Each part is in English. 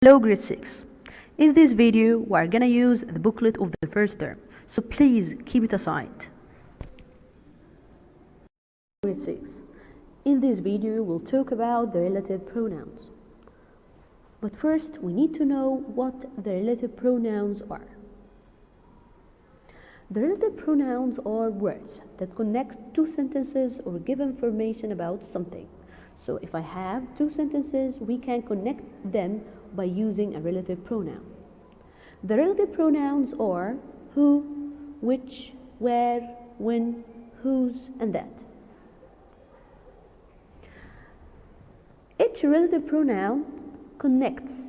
Hello grade 6. In this video we are gonna use the booklet of the first term, so please keep it aside. Grade 6. In this video we'll talk about the relative pronouns. But first we need to know what the relative pronouns are. The relative pronouns are words that connect two sentences or give information about something. So if I have two sentences, we can connect them by using a relative pronoun. The relative pronouns are who, which, where, when, whose, and that. Each relative pronoun connects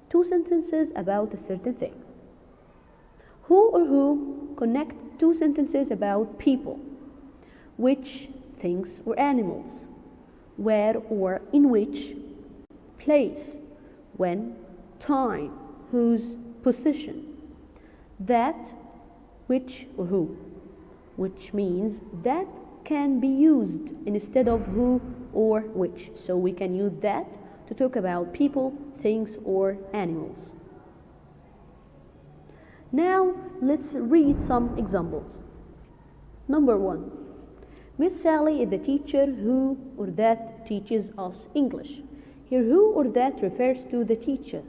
two sentences about a certain thing. Who or who connect two sentences about people, which, things or animals, where or in which, place, when, time, whose, position, that, which or who, which means that can be used instead of who or which. So we can use that to talk about people, things or animals. Now let's read some examples. Number 1. Miss Sally is the teacher who or that teaches us English. Here who or that refers to the teacher.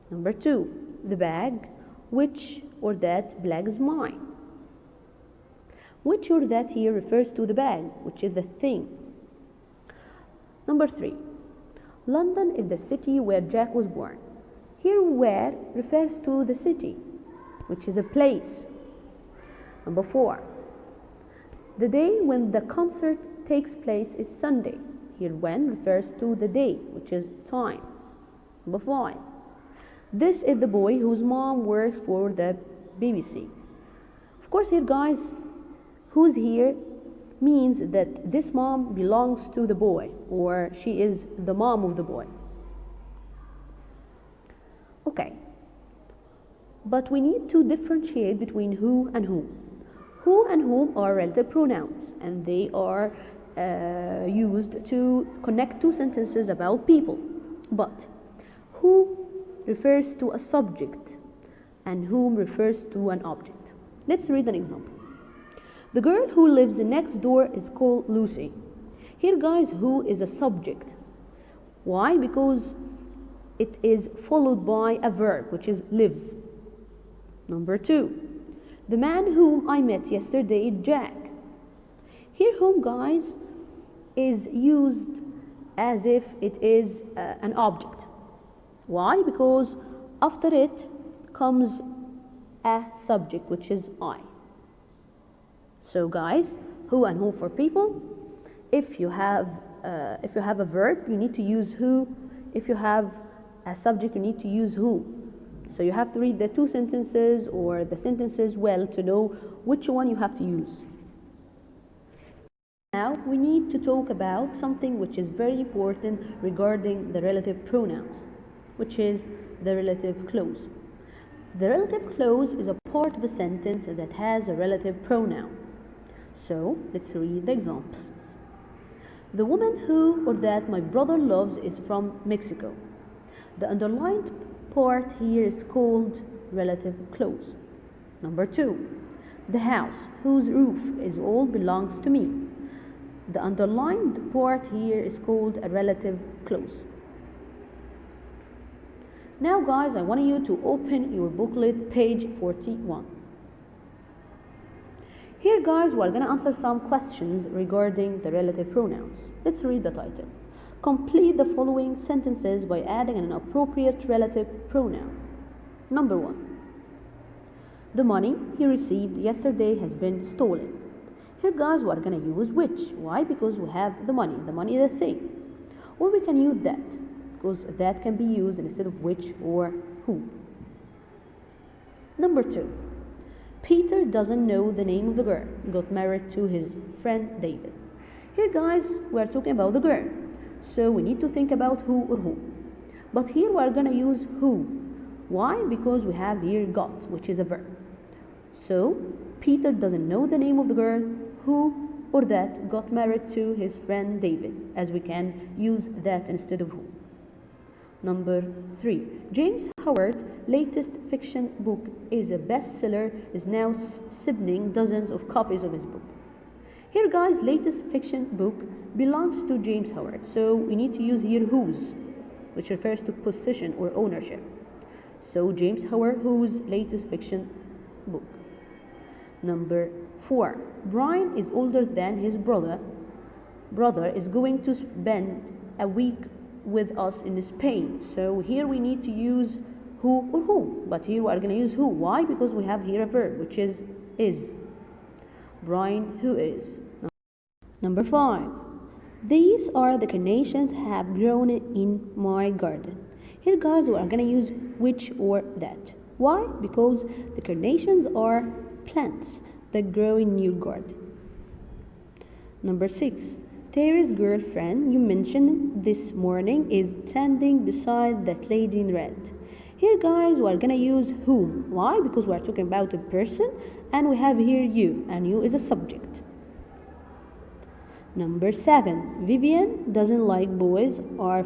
Number 2. The bag, which or that bag is mine. Which or that here refers to the bag, which is the thing. Number 3. London is the city where Jack was born. Here where refers to the city, which is a place. Number 4. The day when the concert takes place is Sunday. Here when refers to the day, which is time. Number 5. This is the boy whose mom works for the BBC. Of course here guys, who's here means that this mom belongs to the boy, or she is the mom of the boy. Okay, but we need to differentiate between who and whom. Who and whom are relative pronouns, and they are used to connect two sentences about people. But who refers to a subject and whom refers to an object. Let's read an example. The girl who lives next door is called Lucy. Here guys, who is a subject. Why? Because it is followed by a verb, which is lives. Number 2. The man whom I met yesterday is Jack. Here whom guys is used as if it is an object. Why? Because after it comes a subject, which is I. So guys, who and whom for people. If you have a verb, you need to use who. If you have a subject, you need to use whom. So you have to read the two sentences or the sentences well to know which one you have to use. Now we need to talk about something which is very important regarding the relative pronouns, which is the relative clause. The relative clause is a part of a sentence that has a relative pronoun. So let's read the examples. The woman who or that my brother loves is from Mexico. The underlined part here is called relative clause. Number 2. The house whose roof is all belongs to me. The underlined part here is called a relative clause. Now guys, I want you to open your booklet, page 41. Here guys, we're going to answer some questions regarding the relative pronouns. Let's read the title. Complete the following sentences by adding an appropriate relative pronoun. Number 1. The money he received yesterday has been stolen. Here guys, we're going to use which. Why? Because we have the money. The money is a thing. Or we can use that, because that can be used instead of which or who. Number 2. Peter doesn't know the name of the girl who got married to his friend David. Here guys, we're talking about the girl. So we need to think about who or whom. But here we're going to use who. Why? Because we have here got, which is a verb. So Peter doesn't know the name of the girl who or that got married to his friend David, as we can use that instead of who. Number 3. James Howard's latest fiction book is a bestseller, is now selling dozens of copies of his book. Here guys, latest fiction book belongs to James Howard. So we need to use here whose, which refers to possession or ownership. So James Howard, whose latest fiction book. Number 4. Brian is older than his brother. Brother is going to spend a week with us in Spain. So here we need to use who or whom, but here we are going to use who. Why? Because we have here a verb, which is. Brian who is. Number 5. These are the carnations have grown in my garden. Here guys, we are going to use which or that. Why? Because the carnations are plants that grow in your garden. Number 6. Terry's girlfriend you mentioned this morning is standing beside that lady in red. Here guys, we are going to use whom. Why? Because we are talking about a person and we have here you, and you is a subject. Number 7. Vivian doesn't like boys are